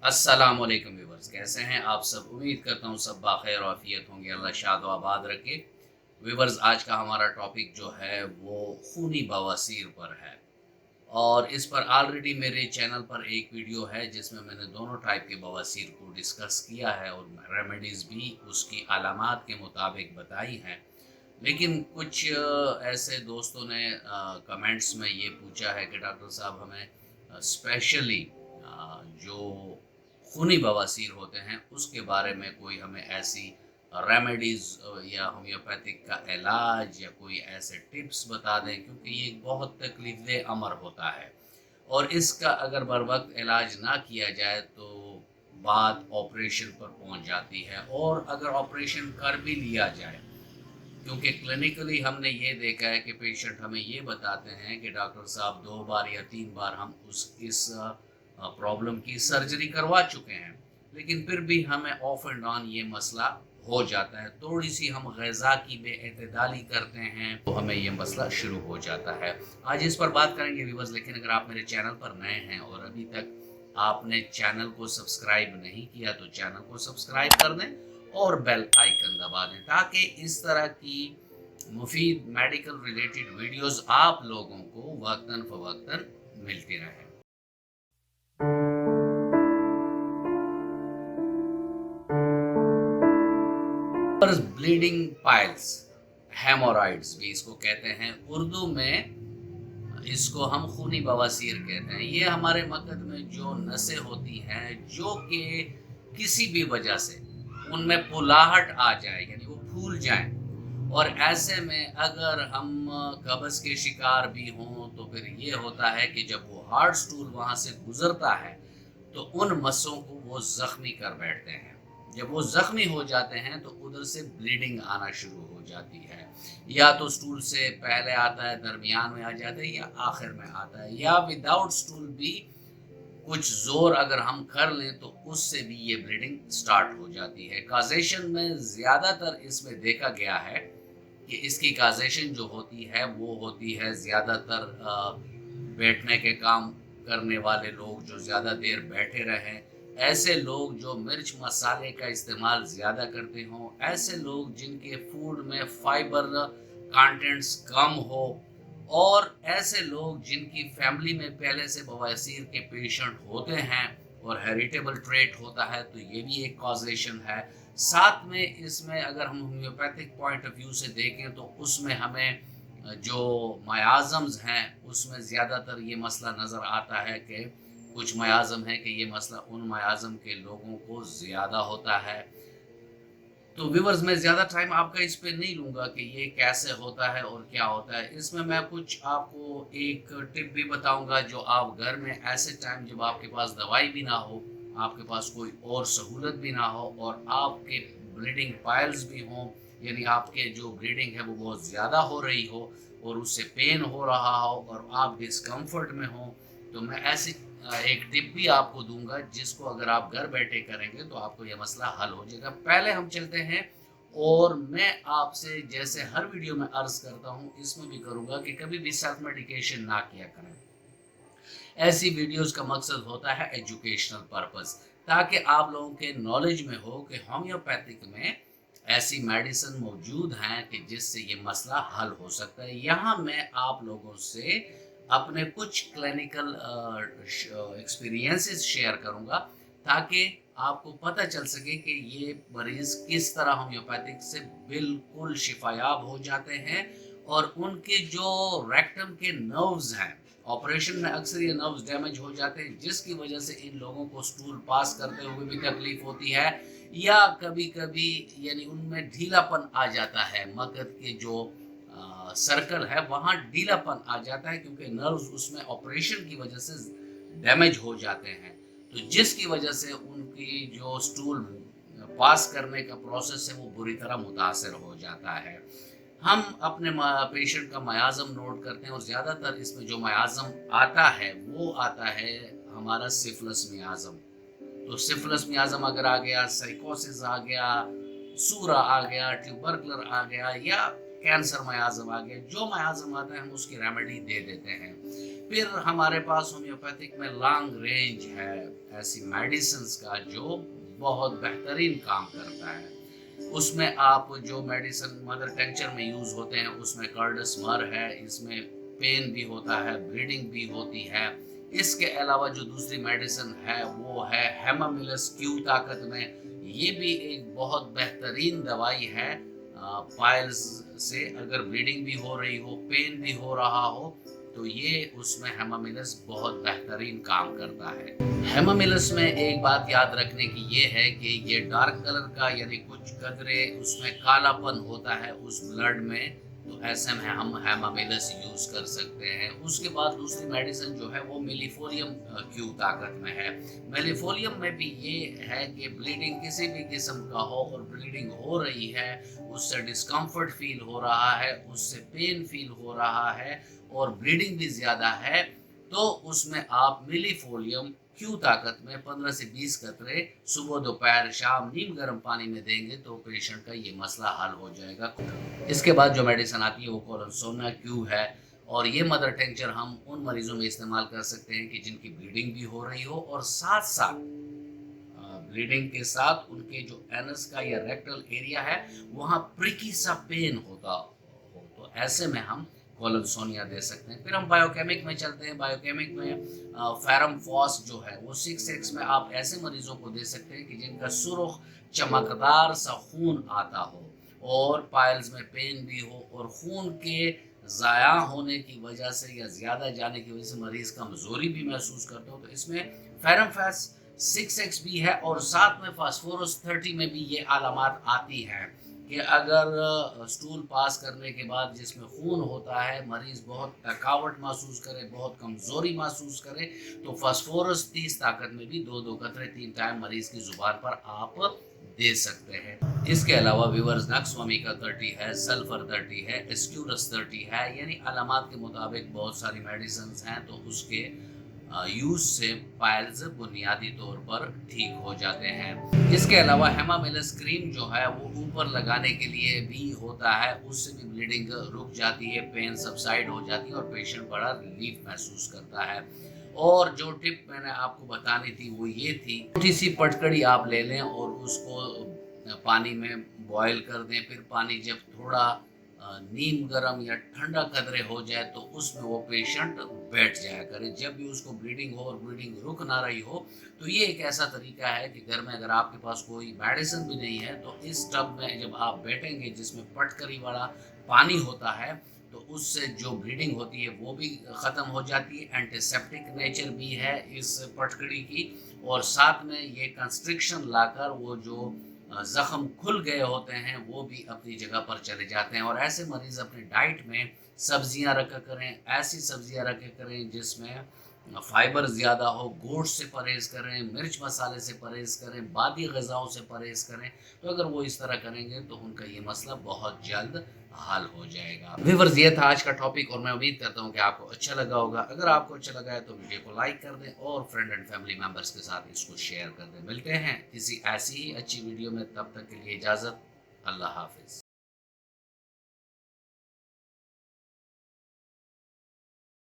अस्सलाम वालेकुम व्यूवर्स, कैसे हैं आप सब। उम्मीद करता हूँ सब बाखैर और आफियत होंगे। अल्लाह शाद व आबाद रखे। व्यूवर्स, आज का हमारा टॉपिक जो है वो खूनी बवासीर पर है और इस पर ऑलरेडी मेरे चैनल पर एक वीडियो है जिसमें मैंने दोनों टाइप के बवासीर को डिस्कस किया है और रेमेडीज़ भी उसकी अलामात के मुताबिक बताई हैं। लेकिन कुछ ऐसे दोस्तों ने कमेंट्स में ये पूछा है कि डॉक्टर साहब हमें स्पेशली जो खूनी बवासीर होते हैं उसके बारे में कोई हमें ऐसी रेमेडीज़ या होम्योपैथिक का इलाज या कोई ऐसे टिप्स बता दें, क्योंकि ये एक बहुत तकलीफ़देह अमर होता है और इसका अगर बर वक्त इलाज ना किया जाए तो बात ऑपरेशन पर पहुंच जाती है। और अगर ऑपरेशन कर भी लिया जाए, क्योंकि क्लिनिकली हमने ये देखा है कि पेशेंट हमें ये बताते हैं कि डॉक्टर साहब 2 बार या 3 बार हम इस प्रॉब्लम की सर्जरी करवा चुके हैं, लेकिन फिर भी हमें ऑफ एंड ऑन ये मसला हो जाता है। थोड़ी सी हम ग़िज़ा की बेएतदाली करते हैं तो हमें ये मसला शुरू हो जाता है। आज इस पर बात करेंगे व्यूअर्स, लेकिन अगर आप मेरे चैनल पर नए हैं और अभी तक आपने चैनल को सब्सक्राइब नहीं किया तो चैनल को सब्सक्राइब कर दें और बेल आइकन दबा दें ताकि इस तरह की मुफीद मेडिकल रिलेटेड वीडियोस आप लोगों को वक्तन फ़वक्तन मिलती रहे। ब्लीडिंग पाइल्स, हेमोरॉइड्स भी इसको कहते हैं, उर्दू में इसको हम खूनी बवासीर कहते हैं। ये हमारे मगज में जो नसें होती हैं जो कि किसी भी वजह से उनमें पुलाहट आ जाए, यानी वो फूल जाएं, और ऐसे में अगर हम कब्ज़ के शिकार भी हों तो फिर ये होता है कि जब वो हार्ड स्टूल वहाँ से गुज़रता है तो उन मस्सों को वो ज़ख्मी कर बैठते हैं। जब वो ज़ख्मी हो जाते हैं तो उधर से ब्लीडिंग आना शुरू हो जाती है। या तो स्टूल से पहले आता है, दरमियान में आ जाता है या आखिर में आता है, या विदाउट स्टूल भी कुछ ज़ोर अगर हम कर लें तो उससे भी ये ब्लीडिंग स्टार्ट हो जाती है। काजेशन में ज़्यादातर इसमें देखा गया है कि इसकी काजेशन जो होती है वो होती है ज़्यादातर बैठने के काम करने वाले लोग जो ज़्यादा देर बैठे रहें, ऐसे लोग जो मिर्च मसाले का इस्तेमाल ज़्यादा करते हों, ऐसे लोग जिनके फूड में फाइबर कंटेंट्स कम हो, और ऐसे लोग जिनकी फैमिली में पहले से बवासीर के पेशेंट होते हैं और हेरिटेबल ट्रेट होता है, तो ये भी एक कॉजेशन है। साथ में इसमें अगर हम होम्योपैथिक पॉइंट ऑफ व्यू से देखें तो उसमें हमें जो मयाज़म्स हैं उसमें ज़्यादातर ये मसला नज़र आता है कि कुछ मयाज़म है कि ये मसला उन मयाज़म के लोगों को ज़्यादा होता है। तो व्यूअर्स, मैं ज़्यादा टाइम आपका इस पे नहीं लूँगा कि ये कैसे होता है और क्या होता है। इसमें मैं कुछ आपको एक टिप भी बताऊँगा जो आप घर में ऐसे टाइम जब आपके पास दवाई भी ना हो, आपके पास कोई और सहूलत भी ना हो और आपके ब्लीडिंग पाइल्स भी हों, यानी आपके जो ब्लीडिंग है वो बहुत ज़्यादा हो रही हो और उससे पेन हो रहा हो और आप डिस्कम्फर्ट में हों, तो मैं ऐसी एक टिप भी आपको दूंगा जिसको अगर आप घर बैठे करेंगे तो आपको यह मसला हल हो जाएगा। पहले हम चलते हैं और मैं आपसे जैसे हर वीडियो में अर्ज करता हूं, इसमें भी करूंगा कि कभी भी सेल्फ मेडिकेशन ना किया करें। ऐसी वीडियोस का मकसद होता है एजुकेशनल पर्पस, ताकि आप लोगों के नॉलेज में हो कि होम्योपैथिक में ऐसी मेडिसिन मौजूद हैं कि जिससे ये मसला हल हो सकता है। यहाँ मैं आप लोगों से अपने कुछ क्लिनिकल एक्सपीरियंसेस शेयर करूँगा ताकि आपको पता चल सके कि ये मरीज़ किस तरह होम्योपैथिक से बिल्कुल शिफायाब हो जाते हैं और उनके जो रेक्टम के नर्व्स हैं, ऑपरेशन में अक्सर ये नर्व्स डैमेज हो जाते हैं जिसकी वजह से इन लोगों को स्टूल पास करते हुए भी तकलीफ होती है, या कभी कभी यानी उनमें ढीलापन आ जाता है, मगज के जो सर्कल है वहाँ ढीलापन आ जाता है क्योंकि नर्व्स उसमें ऑपरेशन की वजह से डैमेज हो जाते हैं, तो जिसकी वजह से उनकी जो स्टूल पास करने का प्रोसेस है वो बुरी तरह मुतासर हो जाता है। हम अपने पेशेंट का मयाज़म नोट करते हैं और ज़्यादातर इसमें जो मयाज़म आता है वो आता है हमारा सिफिलिस मियाज़म। तो सिफिलिस मियाज़म अगर आ गया, साइकोसिस आ गया, सूरा आ गया, ट्यूबरकुलर आ गया या कैंसर मयाज़म आ गया, जो मयाज़म आता है हम उसकी रेमेडी दे देते हैं। پھر ہمارے پاس ہومیوپیتھک میں لانگ رینج ہے ایسی میڈیسنز کا جو بہت بہترین کام کرتا ہے. اس میں آپ جو میڈیسن مدر ٹینچر میں یوز ہوتے ہیں اس میں کارڈس مر ہے، اس میں پین بھی ہوتا ہے، بلیڈنگ بھی ہوتی ہے. اس کے علاوہ جو دوسری میڈیسن ہے وہ ہے ہیماملس کیو طاقت میں. یہ بھی ایک بہت بہترین دوائی ہے پائلز سے. اگر بلیڈنگ بھی ہو رہی ہو، پین بھی ہو رہا ہو، تو یہ اس میں ہیماملس بہت بہترین کام کرتا ہے. ہیماملس میں ایک بات یاد رکھنے کی یہ ہے کہ یہ ڈارک کلر کا یعنی کچھ قدرے اس میں کالا پن ہوتا ہے اس بلڈ میں، تو ایسے میں ہم ہیماملس یوز کر سکتے ہیں. اس کے بعد دوسری میڈیسن جو ہے وہ میلیفولیم کیو طاقت میں ہے. میلیفولیم میں بھی یہ ہے کہ بلیڈنگ کسی بھی قسم کا ہو اور بلیڈنگ ہو رہی ہے، اس سے ڈسکمفرٹ فیل ہو رہا ہے، اس سے پین فیل ہو رہا ہے اور بلیڈنگ بھی زیادہ ہے، تو اس میں آپ میلیفولیم کیو طاقت میں 15 سے 20 قطرے صبح دوپہر شام نیم گرم پانی میں دیں گے تو پیشنٹ کا یہ مسئلہ حل ہو جائے گا. اس کے بعد جو میڈیسن آتی ہے وہ کولنسونا کیو ہے، اور یہ مدر ٹینچر ہم ان مریضوں میں استعمال کر سکتے ہیں کہ جن کی بلیڈنگ بھی ہو رہی ہو اور ساتھ ساتھ بلیڈنگ کے ساتھ ان کے جو اینس کا یا ریکٹل ایریا ہے وہاں پریکی سا پین ہوتا ہو، تو ایسے میں ہم کولنسونیا دے سکتے ہیں. پھر ہم بایوکیمک میں چلتے ہیں. بایوکیمک میں فیرم فاس جو ہے وہ 6X میں آپ ایسے مریضوں کو دے سکتے ہیں کہ جن کا سرخ چمکدار سا خون آتا ہو اور پائلز میں پین بھی ہو اور خون کے ضائع ہونے کی وجہ سے یا زیادہ جانے کی وجہ سے مریض کمزوری بھی محسوس کرتا ہو، تو اس میں فیرم فاس 6X بھی ہے اور ساتھ میں فاسفورس 30 میں بھی یہ علامات آتی ہیں کہ اگر سٹول پاس کرنے کے بعد جس میں خون ہوتا ہے مریض بہت تھکاوٹ محسوس کرے، بہت کمزوری محسوس کرے، تو فاسفورس 30 طاقت میں بھی 2 قطرے 3 ٹائم مریض کی زبان پر آپ دے سکتے ہیں. اس کے علاوہ ویورز نکس ومیکا 30 ہے، سلفر 30 ہے، اسکیورس 30 ہے. یعنی علامات کے مطابق بہت ساری میڈیسنز ہیں، تو اس کے یوز سے پائلز بنیادی طور پر ٹھیک ہو جاتے ہیں. اس کے علاوہ ہیماملس کریم جو ہے وہ اوپر لگانے کے لیے بھی ہوتا ہے، اس سے بھی بلیڈنگ رک جاتی ہے، پین سبسائڈ ہو جاتی ہے اور پیشنٹ بڑا ریلیف محسوس کرتا ہے. اور جو ٹپ میں نے آپ کو بتانی تھی وہ یہ تھی، چھوٹی سی پٹکڑی آپ لے لیں اور اس کو پانی میں بوائل کر دیں. پھر پانی جب تھوڑا نیم گرم یا ٹھنڈا قدرے ہو جائے تو اس میں وہ پیشنٹ بیٹھ جایا کرے. جب بھی اس کو بلیڈنگ ہو اور بلیڈنگ رک نہ رہی ہو تو یہ ایک ایسا طریقہ ہے کہ گھر میں اگر آپ کے پاس کوئی میڈیسن بھی نہیں ہے تو اس ٹب میں جب آپ بیٹھیں گے جس میں پٹکری والا پانی ہوتا ہے تو اس سے جو بلیڈنگ ہوتی ہے وہ بھی ختم ہو جاتی ہے. اینٹی سیپٹک نیچر بھی ہے اس پٹکڑی کی، اور ساتھ میں یہ کنسٹرکشن لا کر وہ جو زخم کھل گئے ہوتے ہیں وہ بھی اپنی جگہ پر چلے جاتے ہیں. اور ایسے مریض اپنی ڈائٹ میں سبزیاں رکھا کریں، ایسی سبزیاں رکھا کریں جس میں فائبر زیادہ ہو، گوشت سے پرہیز کریں، مرچ مسالے سے پرہیز کریں، بادی غذاؤں سے پرہیز کریں. تو اگر وہ اس طرح کریں گے تو ان کا یہ مسئلہ بہت جلد حل ہو جائے گا. ویورز یہ تھا آج کا ٹاپک اور میں امید کرتا ہوں کہ آپ کو اچھا لگا ہوگا. اگر آپ کو اچھا لگا ہے تو ویڈیو کو لائک کر دیں اور فرینڈ اینڈ فیملی ممبرس کے ساتھ اس کو شیئر کر دیں. ملتے ہیں کسی ایسی ہی اچھی ویڈیو میں، تب تک کے لیے اجازت. اللہ حافظ.